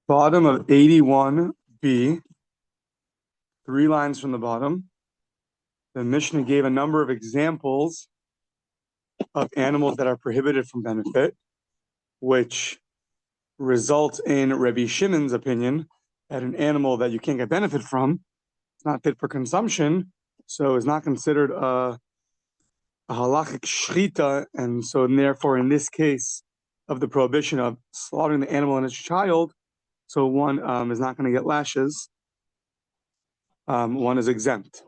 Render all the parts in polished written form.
Bottom of 81b, 3 lines from the bottom. The Mishnah gave a number of examples of animals that are prohibited from benefit, which results in Rabbi Shimon's opinion that an animal that you can't get benefit from, it's not fit for consumption, so is not considered a halachic shchita, and so therefore in this case of the prohibition of slaughtering the animal and its child, so one is not going to get lashes, one is exempt.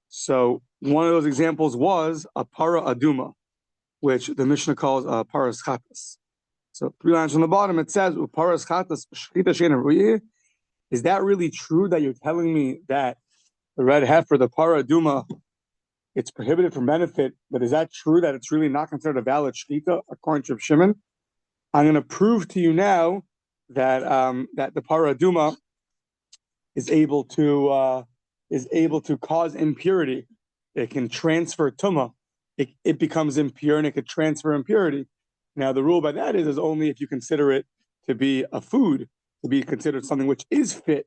So one of those examples was a para aduma, which the Mishnah calls a paras chatas. So 3 lines from the bottom it says, paras chatas shchita she'eina ru'yeh. Is that really true that you're telling me that the red heifer, the para aduma, it's prohibited from benefit, but is that true that it's really not considered a valid shchita according to Reb Shimon? I'm going to prove to you now that that the para aduma is able to cause impurity. It can transfer tumah. It becomes impure and it could transfer impurity. Now the rule by that is only if you consider it to be a food, to be considered something which is fit.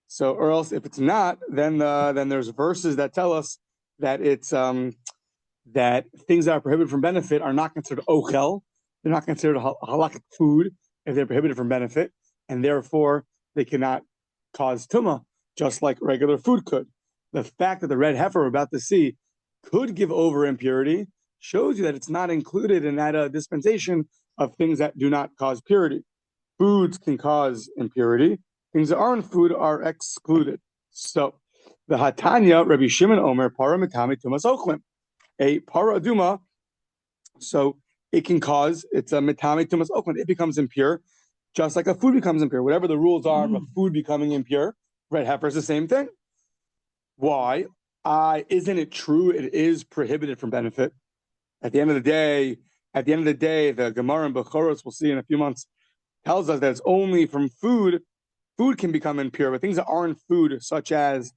So, or else if it's not, then there's verses that tell us that it's that things that are prohibited from benefit are not considered ochel. They're not considered halakhic food if they're prohibited from benefit, and therefore they cannot cause tumah, just like regular food could. The fact that the red heifer we're about to see could give over impurity shows you that it's not included in that dispensation of things that do not cause purity. Foods can cause impurity. Things that aren't food are excluded. So the Hatanya, Rabbi Shimon Omer, para mitami tumas ochlim. A para aduma, so it can cause, it's a mitami tumas ochlim. It becomes impure, just like a food becomes impure. Whatever the rules are of a food becoming impure, red heifer is the same thing. Why? Isn't it true it is prohibited from benefit? At the end of the day, the Gemara in Bechoros, we'll see in a few months, tells us that it's only from food. Food can become impure, but things that aren't food, such as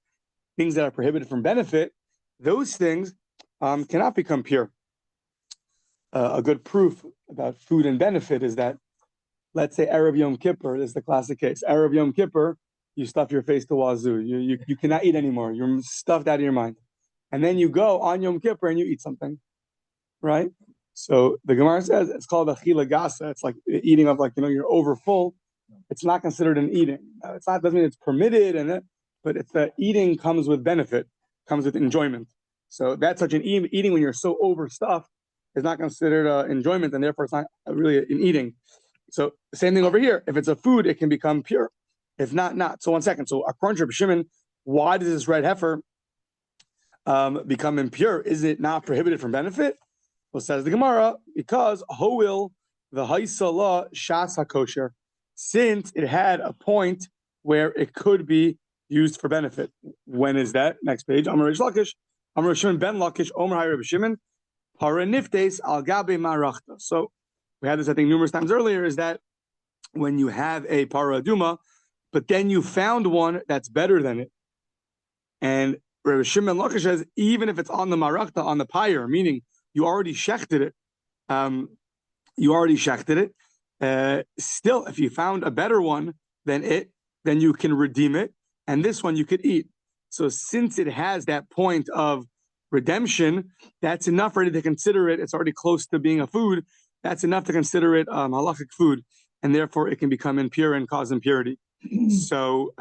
things that are prohibited from benefit, those things cannot become pure. A good proof about food and benefit is that, let's say Erev Yom Kippur, this is the classic case. Erev Yom Kippur, you stuff your face to wazoo. You cannot eat anymore. You're stuffed out of your mind. And then you go on Yom Kippur and you eat something, right? So the Gemara says it's called achila gasa. It's like eating of you're over full. It's not considered an eating. It's not, doesn't mean it's permitted, but it's the eating comes with benefit, comes with enjoyment. So that's such an eating when you're so overstuffed is not considered enjoyment, and therefore it's not really an eating. So the same thing over here. If it's a food, it can become pure. If not, not. So 1 second. So according to Reb Shimon, why does this red heifer become impure? Is it not prohibited from benefit? Well, says the Gemara, because hoil the haisala shas hakosher, since it had a point where it could be used for benefit. When is that? Next page. Amar Rish Lakish, Amar Shimon ben Lakish, Omer Hay Reb Shimon, para niftes al gabe marachta. So we had this, I think, numerous times earlier, is that when you have a para aduma, but then you found one that's better than it. And Rabbi Shimon Lakish says, even if it's on the marachta, on the pyre, meaning you already shechted it, still, if you found a better one than it, then you can redeem it, and this one you could eat. So since it has that point of redemption, that's enough already to consider it. It's already close to being a food. That's enough to consider it halachic food, and therefore it can become impure and cause impurity. So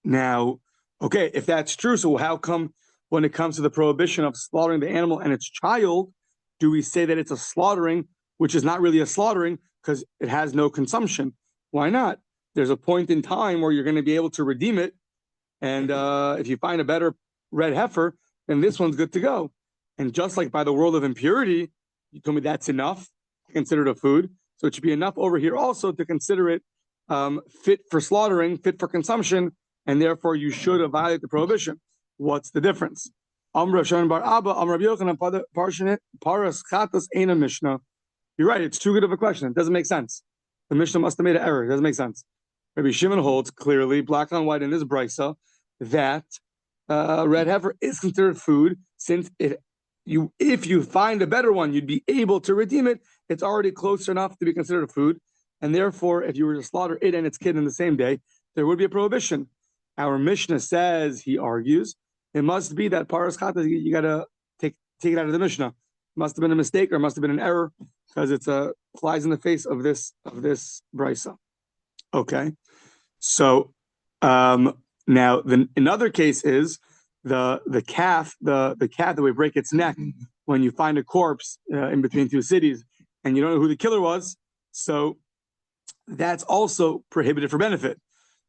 now, okay, if that's true, so how come when it comes to the prohibition of slaughtering the animal and its child, do we say that it's a slaughtering, which is not really a slaughtering because it has no consumption? Why not? There's a point in time where you're going to be able to redeem it, and if you find a better red heifer, then this one's good to go. And just like by the world of impurity, you told me that's enough to consider it a food, so it should be enough over here also to consider it fit for slaughtering, fit for consumption, and therefore you should violate the prohibition. What's the difference? You're right, it's too good of a question. It doesn't make sense. The Mishnah must have made an error. It doesn't make sense. Rabbi Shimon holds clearly, black on white in his brisa, that red heifer is considered food, since if you find a better one, you'd be able to redeem it. It's already close enough to be considered a food. and therefore, if you were to slaughter it and its kid in the same day, there would be a prohibition. Our Mishnah says, he argues, it must be that paras chata, you got to take it out of the Mishnah. It must have been a mistake or it must have been an error because it's flies in the face of this brisa. Okay, so now another case is the calf that we break its neck when you find a corpse in between two cities and you don't know who the killer was. So that's also prohibited for benefit.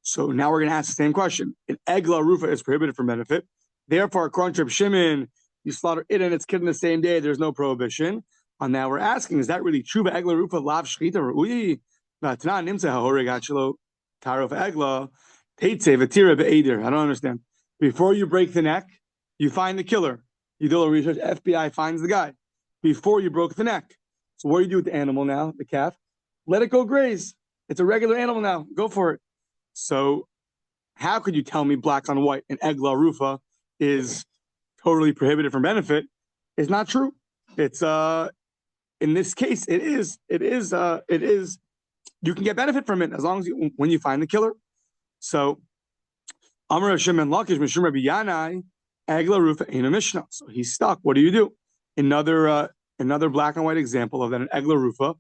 So now we're going to ask the same question. An egla rufa is prohibited for benefit. Therefore, according to Reb Shimon, you slaughter it and its kid in the same day. There's no prohibition. And now we're asking, is that really true? Egla rufa lav shchita ru'i v'atna nimsa ha'horeg achelo tarov egla teitze v'tira be'eder. I don't understand. Before you break the neck, you find the killer. You do a little research. FBI finds the guy before you broke the neck. So what do you do with the animal now, the calf? Let it go graze. It's a regular animal now. Go for it. So how could you tell me black on white an egla rufa is totally prohibited from benefit? It's not true. It's in this case it is you can get benefit from it as long as when you find the killer. So Amar Hashem and Lakish Mishum Rabbi Yanai egla rufa in a Mishnah. So he's stuck. What do you do? Another black and white example of that an egla rufa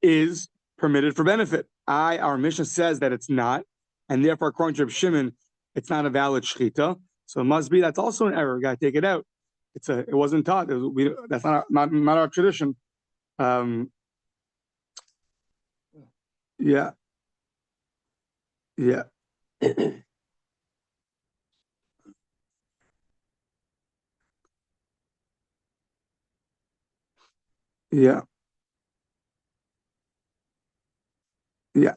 is permitted for benefit. Our Mishnah says that it's not. And therefore, according to Reb Shimon, it's not a valid shchita. So it must be that's also an error. Got to take it out. It wasn't taught. That's not our tradition. Yeah. Yeah. Yeah. Yeah.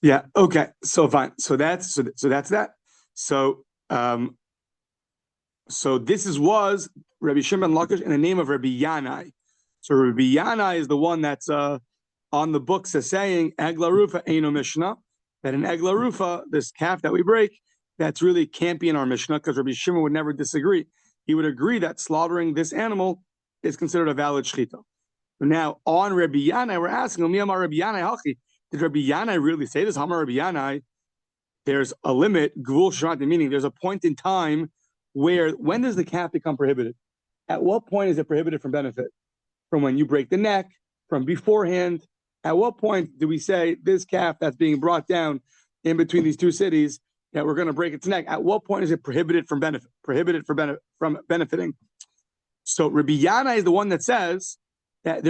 Yeah. Okay. So fine. So that's that. So this was Rabbi Shimon Lakish in the name of Rabbi Yanai. So Rabbi Yanai is the one that's on the books as saying egla rufa eino Mishnah, that an egla rufa, this calf that we break, that's really can't be in our Mishnah because Rabbi Shimon would never disagree. He would agree that slaughtering this animal is considered a valid shchita. Now on Rabbi Yanai, we're asking him, Rabbi Yanai Hachi. Did Rabbi Yanai really say this? Hamar Rabbi Yanai, there's a limit, gvul shranti, meaning there's a point in time where, when does the calf become prohibited? At what point is it prohibited from benefit? From when you break the neck, from beforehand? At what point do we say this calf that's being brought down in between these two cities, that we're going to break its neck? At what point is it prohibited from benefit? From benefiting? So Rabbi Yanai is the one that says that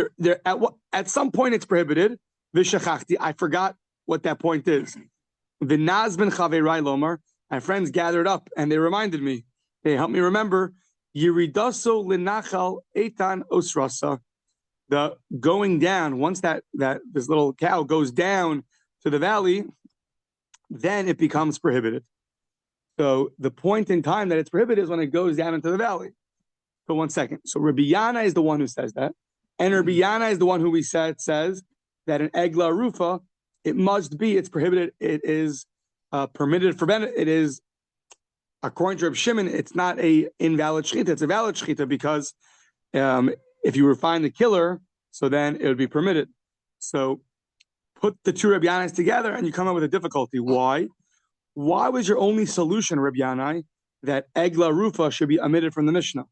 at some point it's prohibited. V'shachachti, I forgot what that point is. V'naz ben chaverai lomar, my friends gathered up and they reminded me. They helped me remember. Yiridaso linachal eitan osrasa. The going down, once that this little cow goes down to the valley, then it becomes prohibited. So the point in time that it's prohibited is when it goes down into the valley. So 1 second. So Rabbi Yana is the one who says that. And Rabbi Yana is the one who we said says that an egla rufa, it's prohibited, it is permitted for benefit. It is, according to Reb Shimon, it's not a invalid shchita, it's a valid shchita because if you were find the killer, so then it would be permitted. So put the two Reb Yanais together and you come up with a difficulty. Why? Why was your only solution, Reb Yanai, that egla rufa should be omitted from the Mishnah?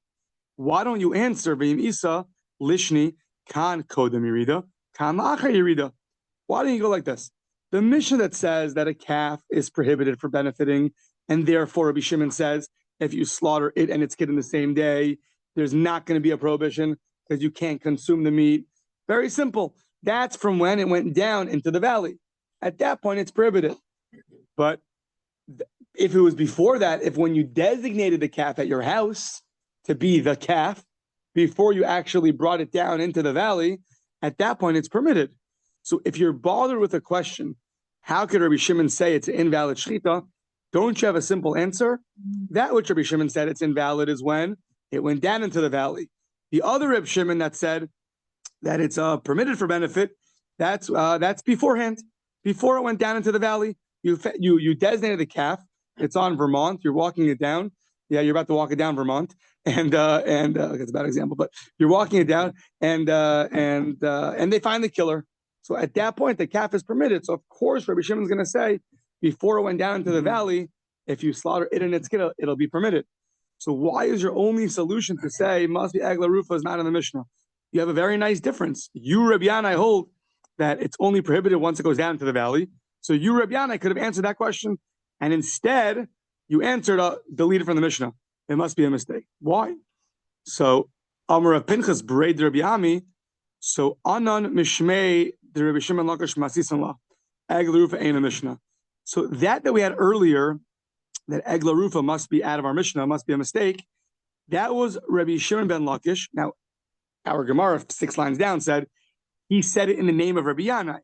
Why don't you answer V'im Isa lishni kan kodem yirida kan la'achar yirida? Why don't you go like this? The Mishnah that says that a calf is prohibited for benefiting, and therefore Rabbi Shimon says if you slaughter it and its kid in the same day, there's not going to be a prohibition because you can't consume the meat. Very simple. That's from when it went down into the valley. At that point, it's prohibited. But if it was before that, if when you designated the calf at your house to be the calf, before you actually brought it down into the valley, at that point, it's permitted. So if you're bothered with a question, how could Rabbi Shimon say it's an invalid shchita? Don't you have a simple answer? That which Rabbi Shimon said it's invalid is when it went down into the valley. The other Rabbi Shimon that said that it's permitted for benefit, that's beforehand. Before it went down into the valley, you designated the calf. It's on Vermont. You're walking it down. Yeah, you're about to walk it down Vermont, and that's a bad example, but you're walking it down, and they find the killer. So at that point, the calf is permitted. So of course, Rabbi Shimon's going to say, before it went down into the valley, if you slaughter it and its kid, it'll be permitted. So why is your only solution to say must be Egla Rufa is not in the Mishnah? You have a very nice difference. You, Rabbi Yanai, hold that it's only prohibited once it goes down into the valley. So you, Rabbi Yanai, could have answered that question, and instead you answered deleted from the Mishnah. It must be a mistake. Why? So Amar of Pinchas Braid Rabbi Ami. So Anan Mishmei the Rabbi Shimon Lakish Masisanlah Egla Rufa ain't a Mishnah. So that we had earlier, that Egla Rufa must be out of our Mishnah, must be a mistake. That was Rabbi Shimon ben Lakish. Now, our Gemara, 6 lines down, said he said it in the name of Rabbi Yanai.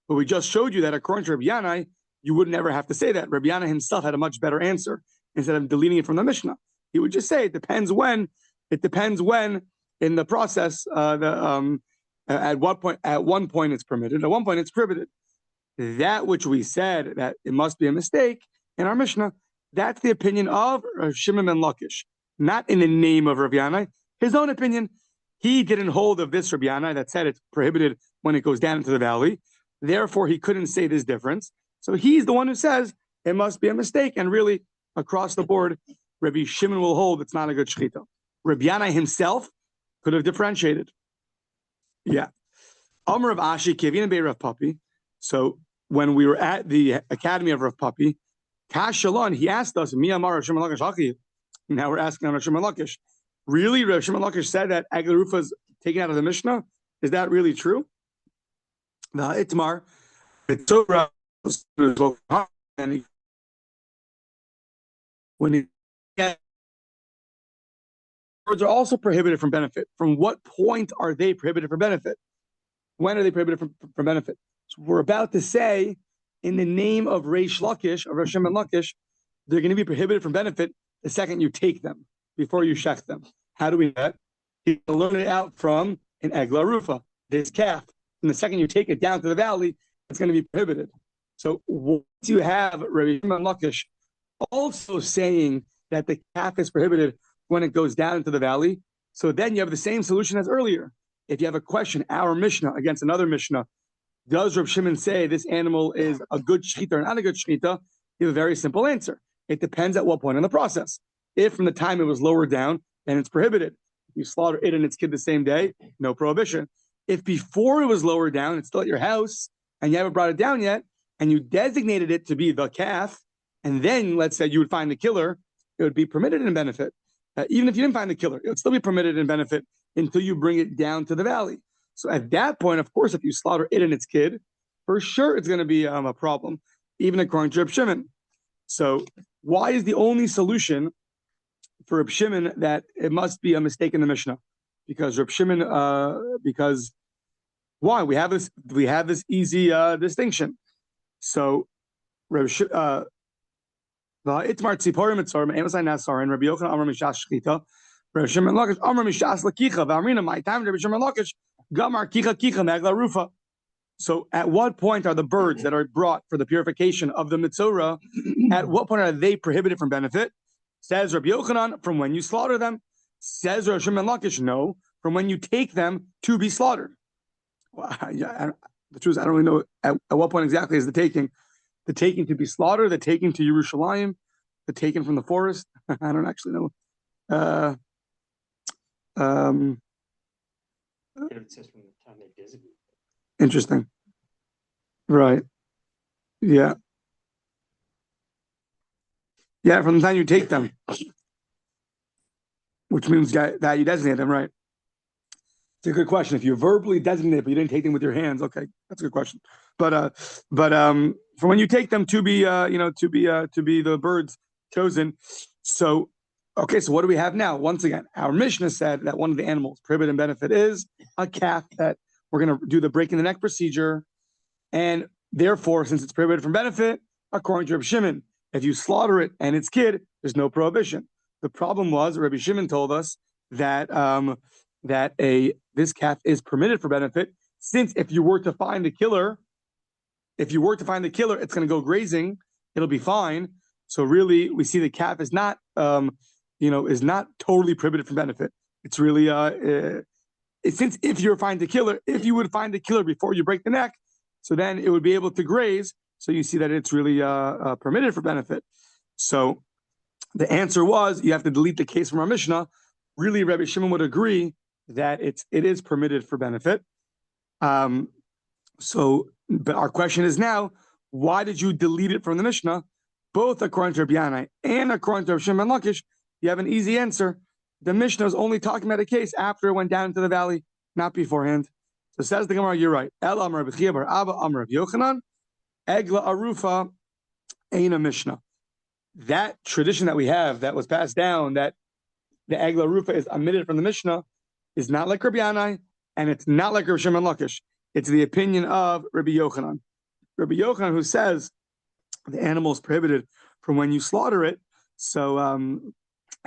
But we just showed you that according to Rabbi Yanai, you would never have to say that. Rabbi Yanai himself had a much better answer. Instead of deleting it from the Mishnah, he would just say it depends when. It depends when in the process. At one point it's permitted. At one point it's prohibited. That which we said that it must be a mistake in our Mishnah, that's the opinion of Shimon ben Lakish, not in the name of Rabbi Yanai. His own opinion. He didn't hold of this Rabbi Yanai that said it's prohibited when it goes down into the valley. Therefore, he couldn't say this difference. So he's the one who says it must be a mistake. And really, across the board, Rabbi Shimon will hold it's not a good shechita. Rabbi Yanai himself could have differentiated. Yeah. Amar of Ashi Kevin Bei Rav Papi. So when we were at the Academy of Rav Papi, Kashalon, he asked us, Mi Amar Rav Shimon Lakish Haki. Now we're asking Rav Shimon Lakish. Really, Rav Shimon Lakish said that Egla Rufa is taken out of the Mishnah? Is that really true? The Itmar, when he birds are also prohibited from benefit. From what point are they prohibited from benefit? When are they prohibited from benefit? So we're about to say, in the name of Reish Lakish, of Rav Shimon Lakish, they're going to be prohibited from benefit the second you take them, before you shech them. How do we know that? You learn it out from an Egla Rufa, this calf. And the second you take it down to the valley, it's going to be prohibited. So once you have Rabbi Shimon Lakish also saying that the calf is prohibited when it goes down into the valley, so then you have the same solution as earlier. If you have a question, our Mishnah against another Mishnah, does Rabbi Shimon say this animal is a good shechita or not a good shechita? You have a very simple answer. It depends at what point in the process. If from the time it was lowered down, then it's prohibited. If you slaughter it and its kid the same day, no prohibition. If before it was lowered down, it's still at your house, and you haven't brought it down yet, and you designated it to be the calf, and then let's say you would find the killer, it would be permitted in benefit. Even if you didn't find the killer, it would still be permitted in benefit until you bring it down to the valley. So at that point, of course, if you slaughter it and its kid, for sure it's going to be a problem, even according to Reb Shimon. So why is the only solution for Reb Shimon that it must be a mistake in the Mishnah? Because Reb Shimon, why? We have this easy distinction. So Reb Shimon, Itmar Tziporim Mitzorim, Amosai Nasarim, Rabbi Yochanan Amar Mishas Shchita, Rabbi Shimon Lakish Amar Mishas Lakicha, V'Amrina my time Rabbi Shimon Lakish Gamar Kicha Megla Rufa. So at what point are the birds that are brought for the purification of the Mitzorah, at what point are they prohibited from benefit? Says Rabbi Yochanan, from when you slaughter them. Says Rabbi Shimon Lakish, no, from when you take them to be slaughtered. Well, the truth is, I don't really know at what point exactly is the taking. The taking to be slaughtered, the taking to Yerushalayim, the taking from the forest. I don't actually know. It says from the time they designate. Interesting. Right. Yeah. Yeah, from the time you take them. Which means that you designate them, right? It's a good question. If you verbally designate, but you didn't take them with your hands, okay, that's a good question. But for when you take them to be to be the birds chosen. So okay, so what do we have now? Once again, our Mishnah said that one of the animals prohibited in benefit is a calf, that we're going to do the breaking the neck procedure, and therefore, since it's prohibited from benefit, according to Rabbi Shimon, if you slaughter it and its kid, there's no prohibition. The problem was Rabbi Shimon told us that this calf is permitted for benefit, since if you were to find the killer, it's going to go grazing, it'll be fine. So really, we see the calf is not totally prohibited from benefit. It's really since if you would find the killer before you break the neck, so then it would be able to graze. So you see that it's really permitted for benefit. So the answer was you have to delete the case from our Mishnah. Really, Rabbi Shimon would agree that it is permitted for benefit. But our question is now, why did you delete it from the Mishnah? Both according to Rabbi Yanai and according to Rabbi Shimon ben Lakish, you have an easy answer. The Mishnah is only talking about a case after it went down into the valley, not beforehand. So says the Gemara, you're right. El Amar Rabbi Chia bar Abba Amar Rabbi Yochanan, Egla Arufa Eina Mishnah. That tradition that we have that was passed down, that the Egla Arufa is omitted from the Mishnah, is not like Rabbi Yanai, and it's not like Rabbi Shimon ben Lakish. It's the opinion of Rabbi Yochanan. Rabbi Yochanan, who says the animal is prohibited from when you slaughter it. So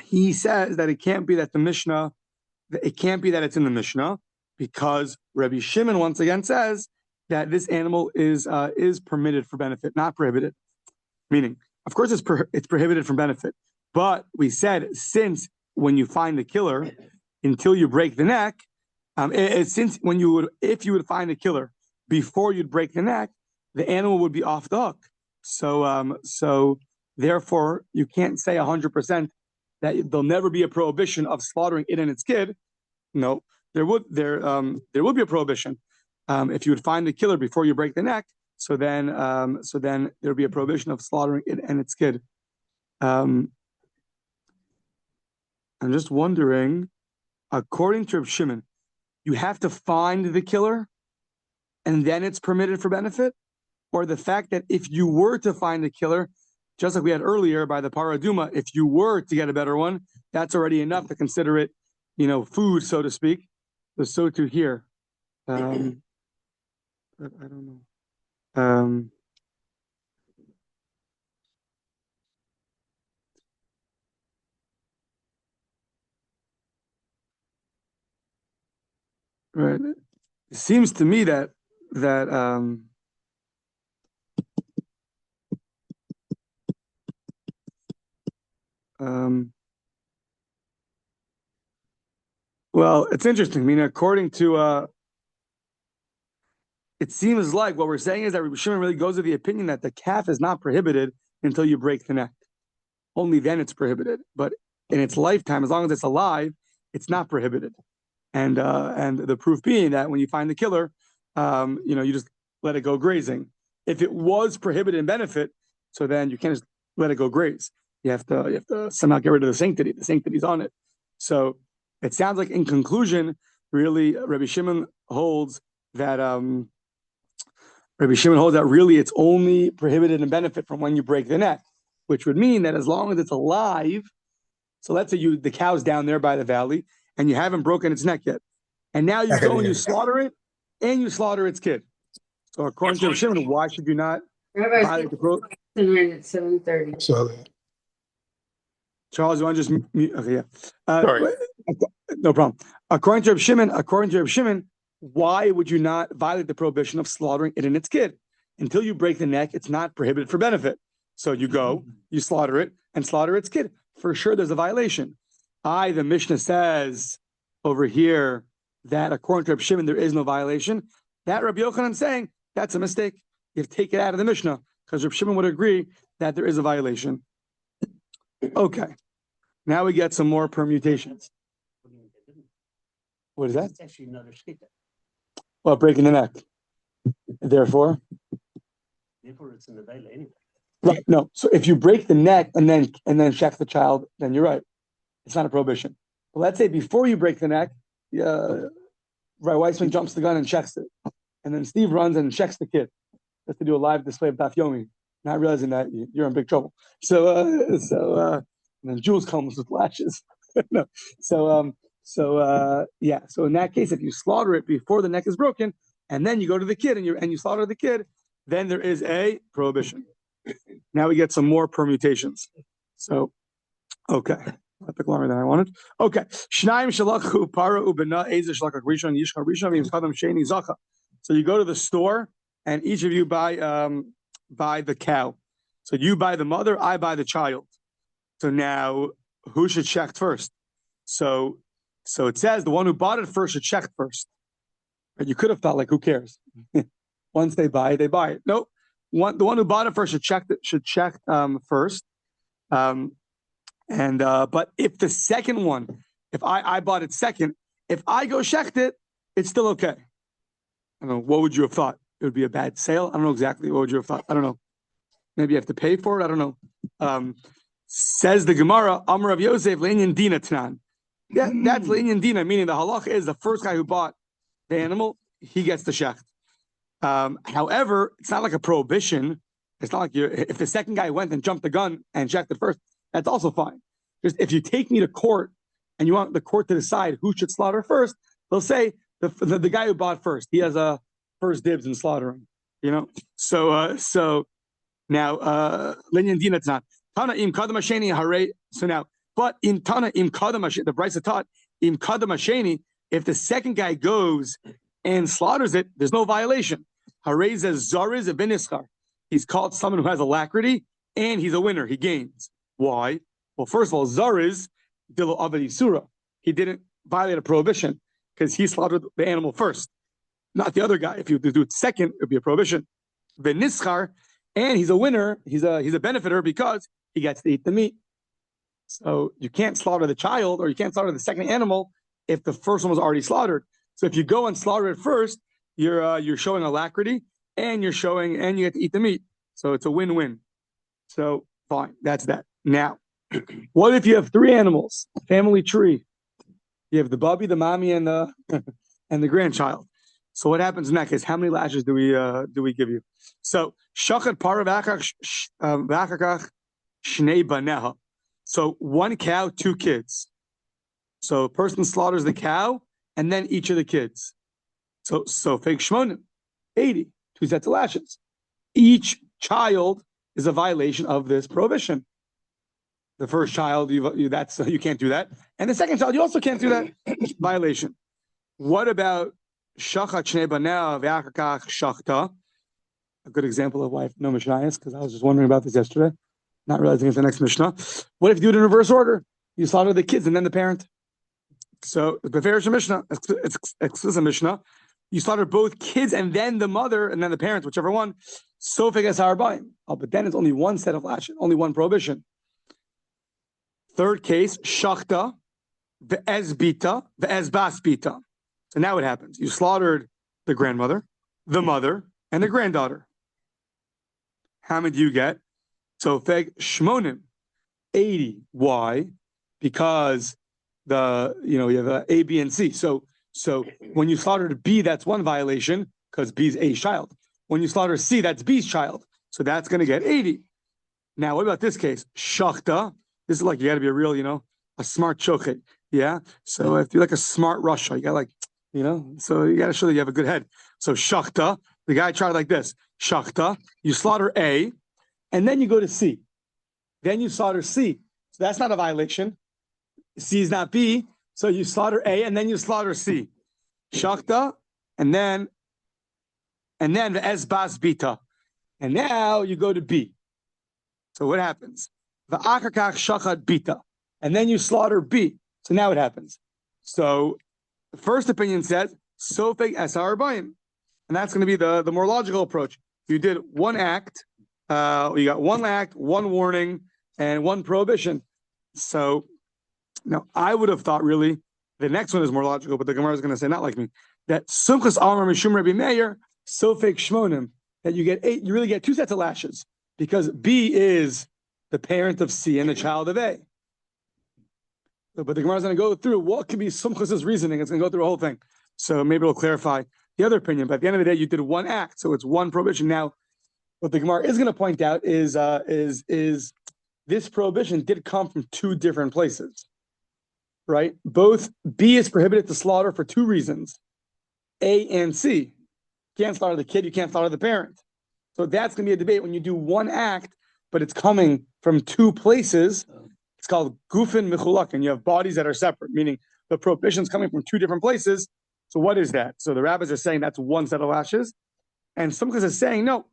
he says that it can't be that the Mishnah, it can't be that it's in the Mishnah, because Rabbi Shimon once again says that this animal is permitted for benefit, not prohibited. Meaning, of course, it's prohibited from benefit, but we said since when you find the killer until you break the neck, if you would find a killer before you'd break the neck, the animal would be off the hook. So therefore, you can't say 100% that there'll never be a prohibition of slaughtering it and its kid. No, there would be a prohibition if you would find the killer before you break the neck. So then there'd be a prohibition of slaughtering it and its kid. I'm just wondering, according to Reb Shimon, you have to find the killer, and then it's permitted for benefit, or the fact that if you were to find the killer, just like we had earlier by the paraduma, if you were to get a better one, that's already enough to consider it, food, so to speak. So too here. But I don't know. Right. It seems to me that well, it's interesting. I mean, according to it seems like what we're saying is that Rabbi Shimon really goes to the opinion that the calf is not prohibited until you break the neck. Only then it's prohibited. But in its lifetime, as long as it's alive, it's not prohibited. And the proof being that when you find the killer, you just let it go grazing. If it was prohibited in benefit, so then you can't just let it go graze. You have to somehow get rid of the sanctity. The sanctity's on it. So it sounds like, in conclusion, really, Rabbi Shimon holds that really it's only prohibited in benefit from when you break the neck, which would mean that as long as it's alive. So let's say the cow's down there by the valley, and you haven't broken its neck yet, and now you go and you slaughter it, and you slaughter its kid. So according to Rabbi Shimon, why should you not violate the pro? Tonight at 7:30. So that. Charles, you want to just mute? Okay, yeah. Sorry. No problem. According to Rabbi Shimon, why would you not violate the prohibition of slaughtering it and its kid? Until you break the neck, it's not prohibited for benefit. So you go, you slaughter it, and slaughter its kid. For sure, there's a violation. The Mishnah says over here that according to Rabbi Shimon, there is no violation. That Rabbi Yochanan saying, that's a mistake. You have to take it out of the Mishnah, because Rabbi Shimon would agree that there is a violation. Okay. Now we get some more permutations. What is that? It's actually another shkita. Well, breaking the neck. Therefore, it's in the veil anyway. right. No. So if you break the neck and then shech the child, then you're right. It's not a prohibition. But let's say before you break the neck, Rabbi Weissman jumps the gun and checks it, and then Steve runs and checks the kid. Has to do a live display of Daf Yomi, not realizing that you're in big trouble. So and then Jules comes with lashes. No. So in that case, if you slaughter it before the neck is broken, and then you go to the kid and you slaughter the kid, then there is a prohibition. Now we get some more permutations. So, okay. I picked longer than I wanted. Okay. So you go to the store and each of you buy the cow. So you buy the mother, I buy the child. So now who should check first? So it says the one who bought it first should check first. But you could have thought, like, who cares? Once they buy it. Nope. The one who bought it first should check first. But if the second one, if I bought it second, if I go shecht it, it's still okay. I don't know. What would you have thought? It would be a bad sale? I don't know exactly. What would you have thought? I don't know. Maybe you have to pay for it. I don't know. Says the Gemara, Amar Rav Yosef, Le'inyan Dina Tnan. Yeah, that's Le'inyan Dina, meaning the halacha is the first guy who bought the animal, he gets the shecht. However, it's not like a prohibition. It's not like if the second guy went and jumped the gun and checked it first, that's also fine. Just if you take me to court and you want the court to decide who should slaughter first, they'll say the guy who bought first, he has a first dibs in slaughtering. So now Linyan Dina Tzan. Tana im kadam hasheni hare. So now, but in Tana im kadam hasheni, the Brisa taught im kadam hasheni, if the second guy goes and slaughters it, there's no violation. Hare says zariz v'nischar. He's called someone who has alacrity and he's a winner. He gains. Why? Well, first of all, zariz dilo avadi surah. He didn't violate a prohibition because he slaughtered the animal first, not the other guy. If you do it second, it would be a prohibition. V'nischar, and he's a winner. He's a benefiter because he gets to eat the meat. So you can't slaughter the child or you can't slaughter the second animal if the first one was already slaughtered. So if you go and slaughter it first, you're showing alacrity and you get to eat the meat. So it's a win-win. So fine, that's that. Now, what if you have three animals, family tree? You have the bubby, the mommy, and the and the grandchild. So what happens in that case? How many lashes do we give you? So shachat para v'achakach shnei baneha. So one cow, two kids. So a person slaughters the cow and then each of the kids. So fake shmonim, 80, two sets of lashes. Each child is a violation of this prohibition. The first child, you can't do that, and the second child, you also can't do that. Violation. What about shachat shnei baneh v'achakach shachta? A good example of why I have no mishnayos, because I was just wondering about this yesterday, not realizing it's the next mishnah. What if you do it in reverse order? You slaughter the kids and then the parent. So the Beferish Mishnah, it's explicit Mishnah. You slaughter both kids and then the mother and then the parents, whichever one. So figas harabayim. Oh, but then it's only one set of lashes, only one prohibition. Third case, shachta, ve'ezbita, ve'ezbasbita. So now what happens? You slaughtered the grandmother, the mother, and the granddaughter. How many do you get? So feg shmonim, 80. Why? Because you have A, B, and C. So when you slaughtered B, that's one violation because B's A's child. When you slaughter C, that's B's child. So that's going to get 80. Now, what about this case? Shachta. This is like, you got to be a real, a smart chochet. Yeah. So if you're like a smart Russia, you got so you got to show that you have a good head. So shachta, the guy tried like this. Shachta, you slaughter A, and then you go to C. Then you slaughter C. So that's not a violation. C is not B. So you slaughter A, and then you slaughter C. Shachta, and then the esbas bita. And now you go to B. So what happens? V'achakach shachat bita. And then you slaughter B. So now what happens? So the first opinion says, sofeg esar bayim. And that's going to be the more logical approach. You did one act, you got one act, one warning, and one prohibition. So now I would have thought really the next one is more logical, but the Gemara is going to say, not like me, that sumchus almar mishum Rabbi Meir, sofeg shmonim, that you get 8, you really get 2 sets of lashes because B is the parent of C and the child of A. But the Gemara is going to go through what could be Sumchus's reasoning. It's going to go through a whole thing. So maybe it'll clarify the other opinion. But at the end of the day, you did one act. So it's one prohibition. Now, what the Gemara is going to point out is this prohibition did come from 2 different places, right? Both B is prohibited to slaughter for 2 reasons, A and C. You can't slaughter the kid. You can't slaughter the parent. So that's going to be a debate when you do one act, but it's coming from 2 places. It's called gufin michulak, and you have bodies that are separate, meaning the prohibition is coming from 2 different places. So what is that? So the rabbis are saying that's one set of lashes, and some guys are saying no.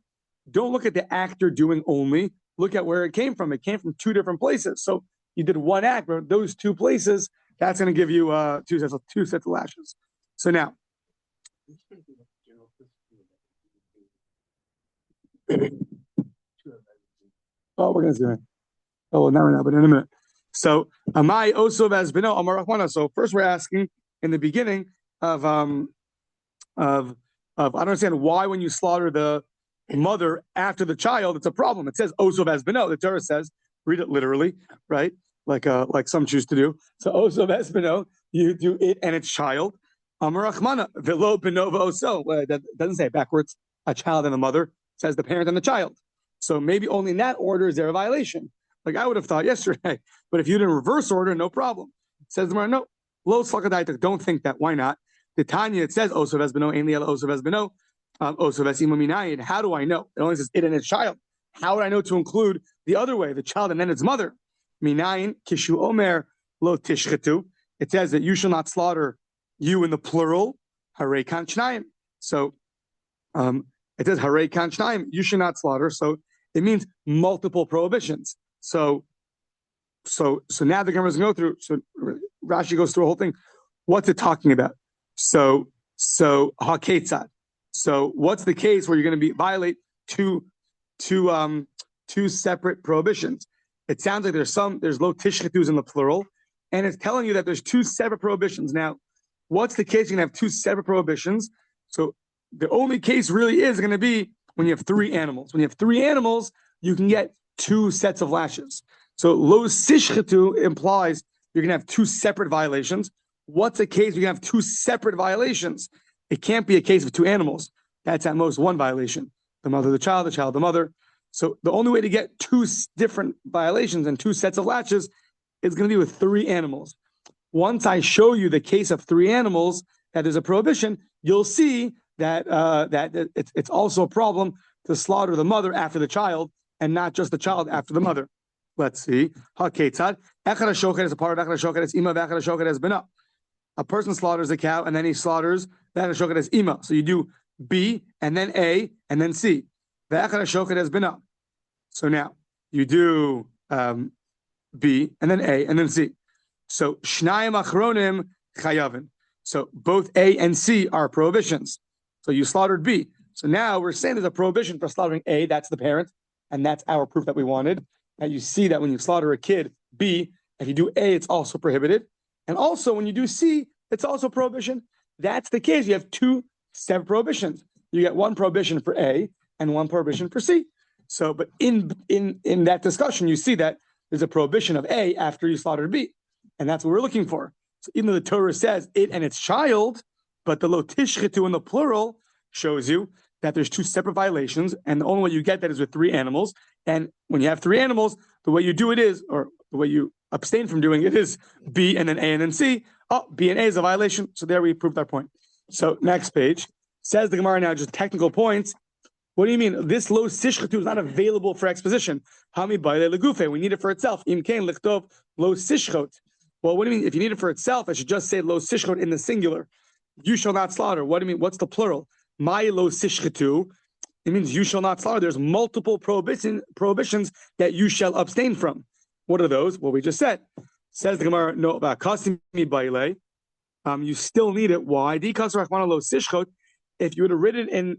Don't look at the act you're doing only. Look at where it came from. It came from 2 different places. So you did one act, but those 2 places, that's going to give you 2 sets of lashes. So now, Oh, we're going to see it. Oh, well, not right now, but in a minute. So, Amai Osov as Bino Amar Rachmana. So first we're asking in the beginning of I don't understand why when you slaughter the mother after the child, it's a problem. It says Osov as Bino. The Torah says, read it literally, right? Like some choose to do. So Osov as Bino, you do it and its child. Amar Rachmana Velo Bino Oso. That doesn't say it backwards. A child and the mother. It says the parent and the child. So maybe only in that order is there a violation. Like I would have thought yesterday. But if you did in reverse order, no problem. It says no. Lo slakadaita. Don't think that. Why not? The Tanya, it says Osov has beno, ainli Osov has beno, Osov has ima minayin. How do I know? It only says it and its child. How would I know to include the other way, the child and then its mother? Minayin kishu omer lo tishchetu. It says that you shall not slaughter you in the plural. Harei kan shnayim. So it says harei kan shnayim. You should not slaughter. So it means multiple prohibitions. So now the Gemara is going to go through. So Rashi goes through a whole thing. What's it talking about? So haketzad. So what's the case where you're going to violate two separate prohibitions? It sounds like there's lo tishchetus in the plural, and it's telling you that there's two separate prohibitions. Now, what's the case? You're going to have two separate prohibitions. So the only case really is going to be when you have three animals. When you have three animals, you can get two sets of lashes. So lo sishchetu implies you're going to have two separate violations. What's a case where you have two separate violations? It can't be a case of two animals. That's at most one violation. The mother, the child, the mother. So the only way to get two different violations and two sets of lashes is going to be with three animals. Once I show you the case of three animals that is a prohibition, you'll see that it's also a problem to slaughter the mother after the child and not just the child after the mother. Let's see. Haketzad. Echad hashochet is a part of echad hashochet is ima, v'echad hashochet is bina. A person slaughters a cow and then he slaughters v'echad hashochet is ima. So you do B and then A and then C. V'echad hashochet is bina. So now you do B and then A and then C. So shnayim achronim chayavin. So both A and C are prohibitions. So you slaughtered B. So now we're saying there's a prohibition for slaughtering A. That's the parent, and that's our proof that we wanted. And you see that when you slaughter a kid, B, if you do A, it's also prohibited. And also when you do C, it's also prohibition. That's the case. You have two separate prohibitions. You get one prohibition for A and one prohibition for C. So, but in that discussion, you see that there's a prohibition of A after you slaughtered B. And that's what we're looking for. So even though the Torah says it and its child, but the lo tishchetu in the plural shows you that there's two separate violations, and the only way you get that is with three animals. And when you have three animals, the way you do it is, or the way you abstain from doing it is B and then A and then C. Oh, B and A is a violation. So there we proved our point. So next page. Says the Gemara now, just technical points. What do you mean? This lo sishchetu is not available for exposition. Hami baile legufe. We need it for itself. Im kain lichtov lo sishchot. Well, what do you mean? If you need it for itself, I should just say lo sishchot in the singular. You shall not slaughter. What do you mean? What's the plural? My lo sishchetu. It means you shall not slaughter. There's multiple prohibitions that you shall abstain from. What are those? Well, we just said. Says the Gemara, no, about kasimi baile. You still need it. Why? Because rachmana lo sishchot. If you would have written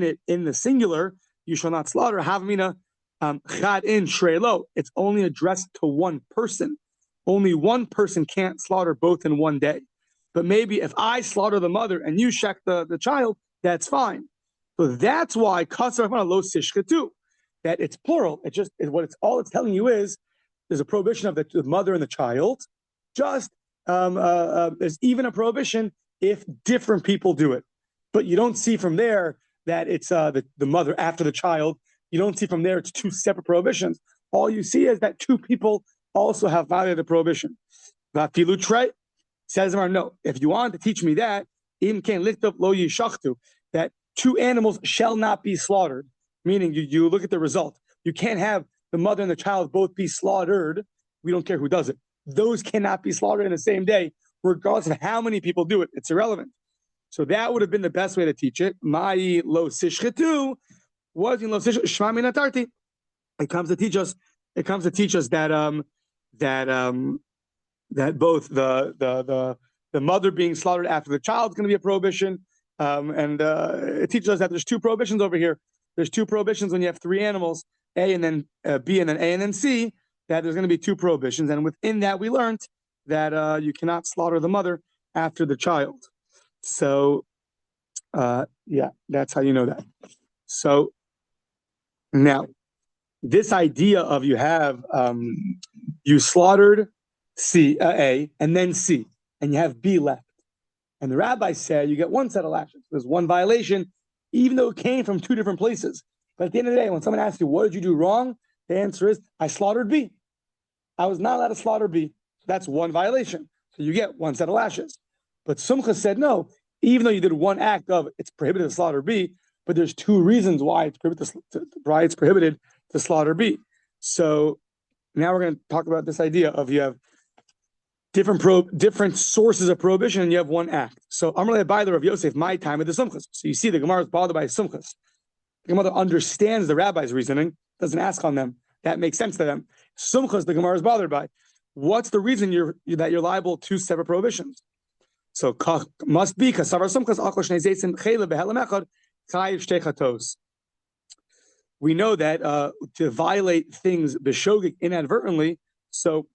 it in the singular, you shall not slaughter. Havmina chad in shrelo. It's only addressed to one person. Only one person can't slaughter both in one day. But maybe if I slaughter the mother and you shech the child, that's fine. So that's why kasar lo sishchetu, that it's plural. It just all it's telling you is there's a prohibition of the mother and the child. Just there's even a prohibition if different people do it. But you don't see from there that it's the mother after the child. You don't see from there it's two separate prohibitions. All you see is that two people also have violated the prohibition. Says no. If you want to teach me that, that two animals shall not be slaughtered, meaning you look at the result. You can't have the mother and the child both be slaughtered. We don't care who does it. Those cannot be slaughtered in the same day, regardless of how many people do it. It's irrelevant. So that would have been the best way to teach it. Mai lo sishchetu was in lo sishchetu shma min atarti. It comes to teach us. It comes to teach us that that both the mother being slaughtered after the child is going to be a prohibition, and it teaches us that there's two prohibitions over here. there's two prohibitions when you have three animals, A and then B and then A and then C, that there's going to be two prohibitions. And within that, we learned that you cannot slaughter the mother after the child. So, yeah, that's how you know that. So now, this idea of you slaughtered A and then C, and you have B left. And the rabbis say you get one set of lashes. There's one violation, even though it came from two different places. But at the end of the day, when someone asks you, what did you do wrong? The answer is, I slaughtered B. I was not allowed to slaughter B. That's one violation. So you get one set of lashes. But Sumcha said, no, even though you did one act of it's prohibited to slaughter B, but there's two reasons why it's prohibited to slaughter B. So now we're going to talk about this idea of you have different sources of prohibition, and you have one act. So Amar by the Rav Yosef, my time with the Sumchas. So you see, the Gemara is bothered by Sumchas. The Gemara understands the rabbi's reasoning, doesn't ask on them. That makes sense to them. Sumchas, the Gemara is bothered by. What's the reason that you're liable to separate prohibitions? So must be kasavar Sumchas achol shnei zeitzim chayla behelam echad chayiv shtei chatos. We know that to violate things b'shogeg inadvertently, so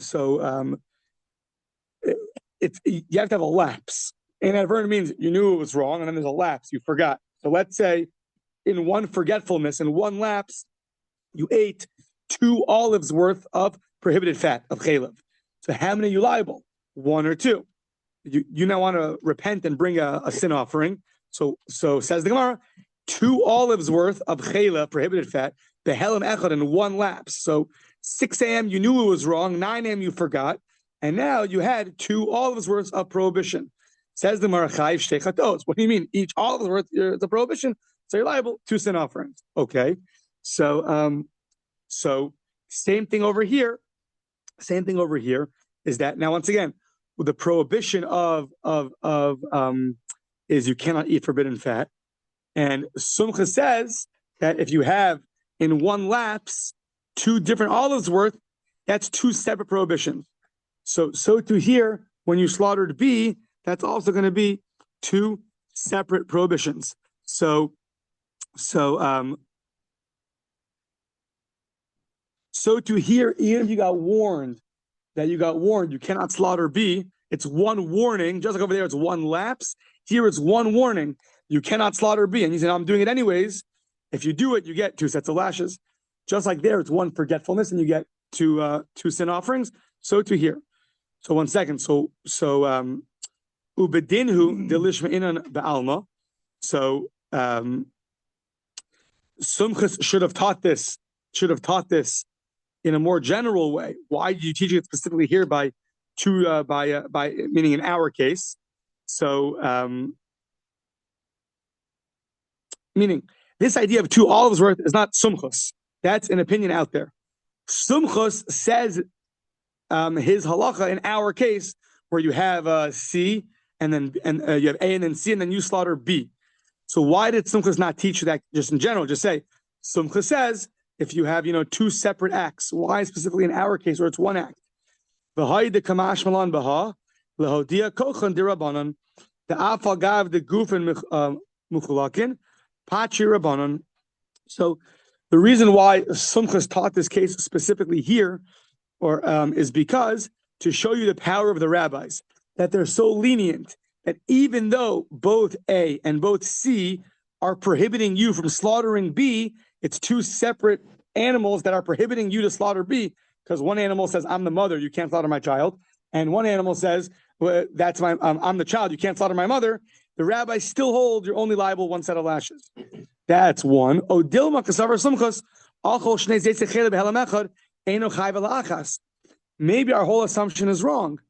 you have to have a lapse. Inadvertent means you knew it was wrong, and then there's a lapse. You forgot. So let's say in one forgetfulness, in one lapse, you ate 2 olives worth of prohibited fat, of chaylev. So how many are you liable? 1 or 2. You now want to repent and bring a sin offering. So says the Gemara, 2 olives worth of chaylev, prohibited fat, behelam echad, in one lapse. So 6 a.m. you knew it was wrong, 9 a.m. you forgot, and now you had 2 olives worth of prohibition. Says the Gemara, chayiv shtei chatos. What do you mean? Each olive worth is a prohibition, so you're liable 2 sin offerings. Okay, so same thing over here. Same thing over here is that now once again, with the prohibition of is you cannot eat forbidden fat, and Sumcha says that if you have in one lapse 2 different olives worth, that's 2 separate prohibitions. So to here, when you slaughtered B, that's also going to be 2 separate prohibitions. So to here, even if you got warned you cannot slaughter B, it's one warning. Just like over there, it's one lapse. Here, it's one warning. You cannot slaughter B. And you say, no, I'm doing it anyways. If you do it, you get 2 sets of lashes. Just like there, it's one forgetfulness, and you get 2 sin offerings. So to here. So 1 second. So ubedinhu delishma inan ba'alma. So Sumchas should have taught this in a more general way. Why do you teach it specifically here by meaning in our case? So meaning this idea of 2 olives worth is not Sumchas. That's an opinion out there. Sumchus says his halacha in our case, where you have C and you have A and then C and then you slaughter B. So why did Sumchus not teach that just in general? Just say Sumchus says if you have 2 separate acts. Why specifically in our case where it's one act? The afal gav the gufen muchulakin pachi rabbanon. So the reason why Sumchus taught this case specifically here, is because to show you the power of the rabbis, that they're so lenient that even though both A and both C are prohibiting you from slaughtering B, it's 2 separate animals that are prohibiting you to slaughter B, because one animal says, I'm the mother, you can't slaughter my child, and one animal says, well, I'm the child, you can't slaughter my mother. The rabbis still hold you're only liable 1 set of lashes. That's one. Maybe our whole assumption is wrong.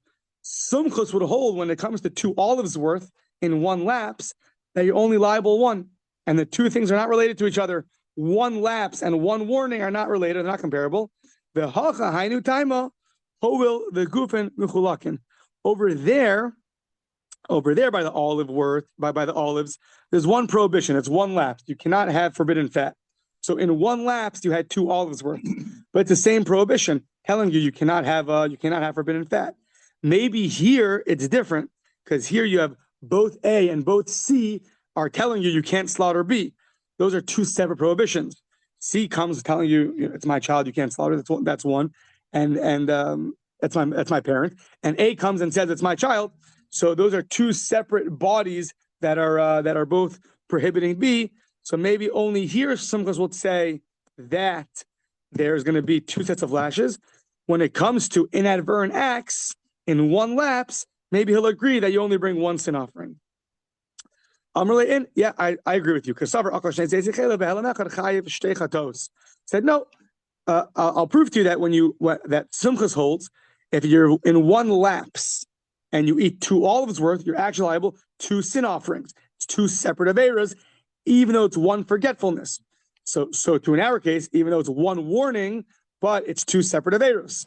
Sumchus would hold when it comes to 2 olives worth in one lapse that you're only liable 1, and the 2 things are not related to each other. 1 lapse and 1 warning are not related; they're not comparable. The hacha hainu taima hovil the gufen mechulakin. Over there by the olive worth by the olives, there's 1 prohibition. It's 1 lapse. You cannot have forbidden fat. So in 1 lapse, you had 2 olives worth, but it's the same prohibition telling you cannot have forbidden fat. Maybe here it's different because here you have both A and both C are telling you can't slaughter B. those are two separate prohibitions. C comes telling you, it's my child, you can't slaughter. That's one, and that's my parent. And A comes and says it's my child. So those are two separate bodies that are both prohibiting B. So maybe only here some of us will say that there's going to be two sets of lashes. When it comes to inadvertent acts in one lapse, maybe he'll agree that you only bring one sin offering. Yeah, I agree with you. Said no. I'll prove to you that that Simchas holds, if you're in one lapse and you eat 2 olives worth, you're actually liable 2 sin offerings. It's 2 separate averas, even though it's one forgetfulness. So to in our case, even though it's one warning, but it's 2 separate averas.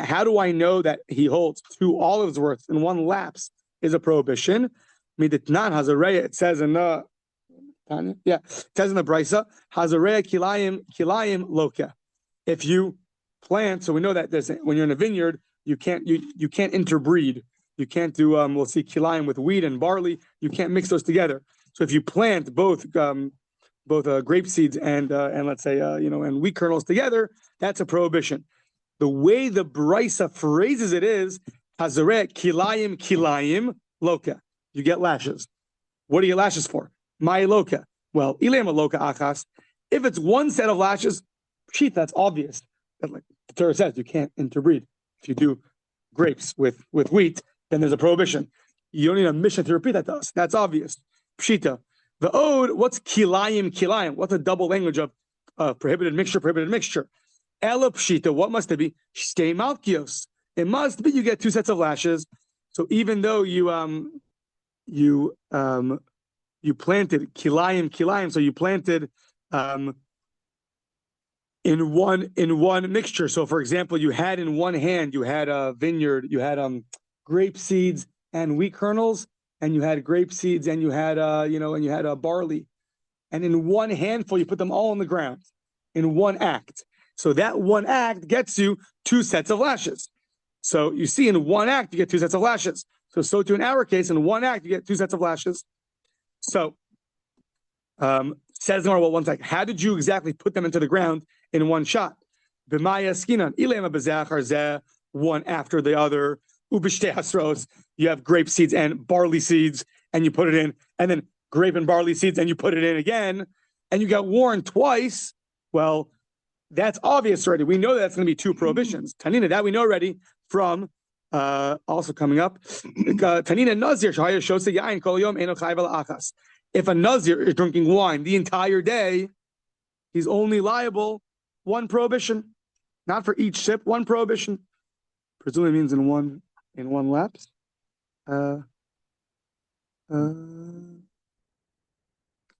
How do I know that he holds 2 olives worth in one lapse is a prohibition? It says in the Brisa, Hazareya kilayim loka. If you plant, so we know that when you're in a vineyard, you can't interbreed. You can't do we'll see kilayim with wheat and barley. You can't mix those together. So if you plant both grape seeds and let's say and wheat kernels together, that's a prohibition. The way the Brisa phrases it is Hazareya kilayim loka. You get lashes. What do you get lashes for? My loka. Well, ilema loka achas. If it's one set of lashes, sheet, that's obvious. But like the Torah says, you can't interbreed. If you do grapes with wheat, then there's a prohibition. You don't need a mission to repeat that to us. That's obvious. Pshita. The ode, what's kilayim? What's a double language of prohibited mixture? Ela pshita, what must it be? Shtei malkios. It must be you get 2 sets of lashes. So even though you planted kilayim, so you planted in one mixture. So for example, you had in one hand, you had a vineyard, you had grape seeds and wheat kernels, and you had grape seeds and you had and you had barley. And in one handful, you put them all on the ground in one act. So that one act gets you 2 sets of lashes. So you see, in one act, you get 2 sets of lashes. So too in our case, in one act, you get 2 sets of lashes. So says Gemara, well, one second. How did you exactly put them into the ground in one shot? B'maya skinan, ilema b'zeh one after the other. Ubishtei hasros, you have grape seeds and barley seeds, and you put it in, and then grape and barley seeds, and you put it in again, and you got warned twice. Well, that's obvious already. We know that's going to be 2 prohibitions. Tanina, that we know already from also coming up. Tanina Nazir shahaya shosa yain kol yom eno chayv achas. If a Nazir is drinking wine the entire day, he's only liable 1 prohibition, not for each sip. 1 prohibition, presumably means in one lapse. I'm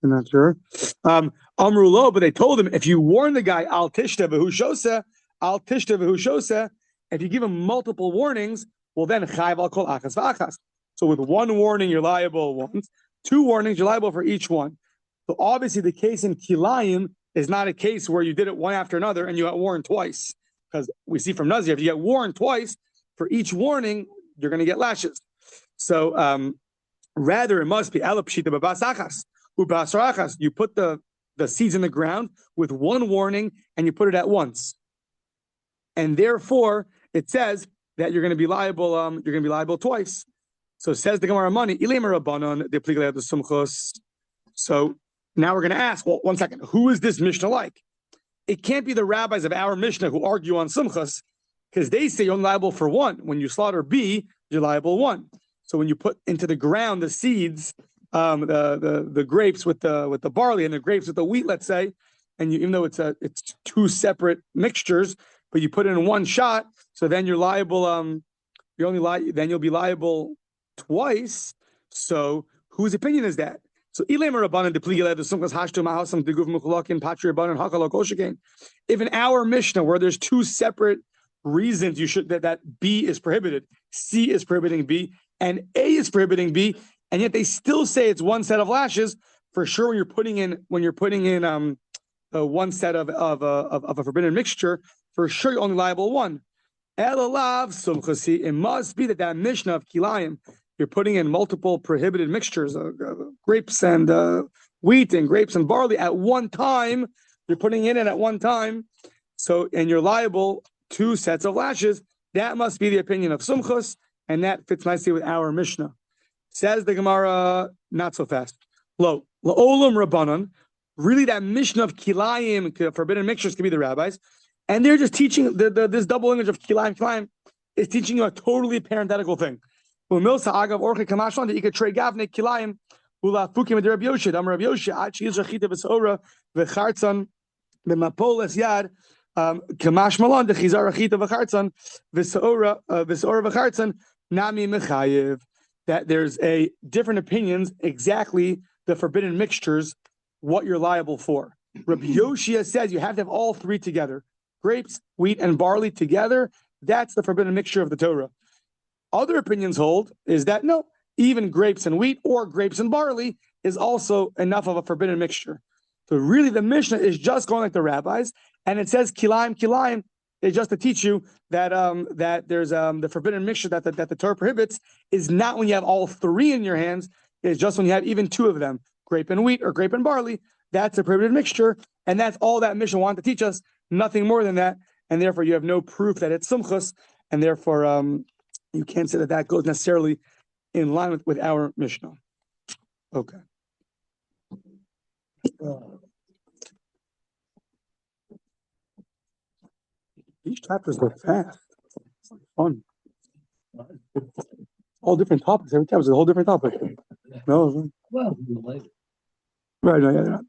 not sure. Amrulo, but they told him, if you warn the guy al tishta v'hu shosa, if you give him multiple warnings, well then chayv al kol achas v'achas. So with 1 warning you're liable once, 2 warnings you're liable for each one. So obviously the case in kilayim is not a case where you did it one after another and you got warned twice, because we see from Nazir, if you get warned twice, for each warning you're going to get lashes. So rather it must be alapshita babas achas ubasar achas. You put the seeds in the ground with 1 warning and you put it at once, and therefore it says that you're going to be liable. You're going to be liable twice. So says the Gemara money. So now we're going to ask, well, one second, who is this Mishnah like? It can't be the rabbis of our Mishnah who argue on Simchas, because they say you're liable for 1. When you slaughter B, you're liable 1. So when you put into the ground the seeds, the grapes with the barley and the grapes with the wheat, let's say, and even though it's 2 separate mixtures, but you put it in one shot, so then you're liable. Then you'll be liable twice. So whose opinion is that? So if in our Mishnah where there's 2 separate reasons you should that B is prohibited, C is prohibiting B, and A is prohibiting B, and yet they still say it's 1 set of lashes, for sure when you're putting in 1 set of a forbidden mixture, for sure you're only liable 1. It must be that Mishnah of Kilayim, you're putting in multiple prohibited mixtures, grapes and wheat and grapes and barley at one time. You're putting it in at one time. So, and you're liable 2 sets of lashes. That must be the opinion of Sumchus, and that fits nicely with our Mishnah. Says the Gemara, not so fast. Lo, la'olam rabbanon. Really, that Mishnah of kilayim, forbidden mixtures, could be the rabbis, and they're just teaching this double image of kilayim is teaching you a totally parenthetical thing. Umilsa agav orche kamashlan that you could trade gavne kilayim ulafukim with Rabbi Yoshid. I'm Rabbi Yoshid. Achi yizrachita v'sora v'chartzan b'mapoles yad. Kamash malon the chizar rachita v'chartzan v'sora v'chartzan nami mechayev. That there's a different opinions exactly the forbidden mixtures what you're liable for. Rabbi Yoshia says you have to have all 3 together: grapes, wheat, and barley together. That's the forbidden mixture of the Torah. Other opinions hold is that no, even grapes and wheat or grapes and barley is also enough of a forbidden mixture. So really the Mishnah is just going like the rabbis, and it says kilayim is just to teach you that that there's the forbidden mixture that the Torah prohibits is not when you have all 3 in your hands. It's just when you have even 2 of them, grape and wheat or grape and barley. That's a prohibited mixture, and that's all that Mishnah wanted to teach us, nothing more than that. And therefore you have no proof that it's sumchus, and therefore you can't say that goes necessarily in line with our Mishnah. Okay. These chapters go fast. It's like fun. All different topics. Every chapter is a whole different topic. No, Well, right? No, yeah, they're not.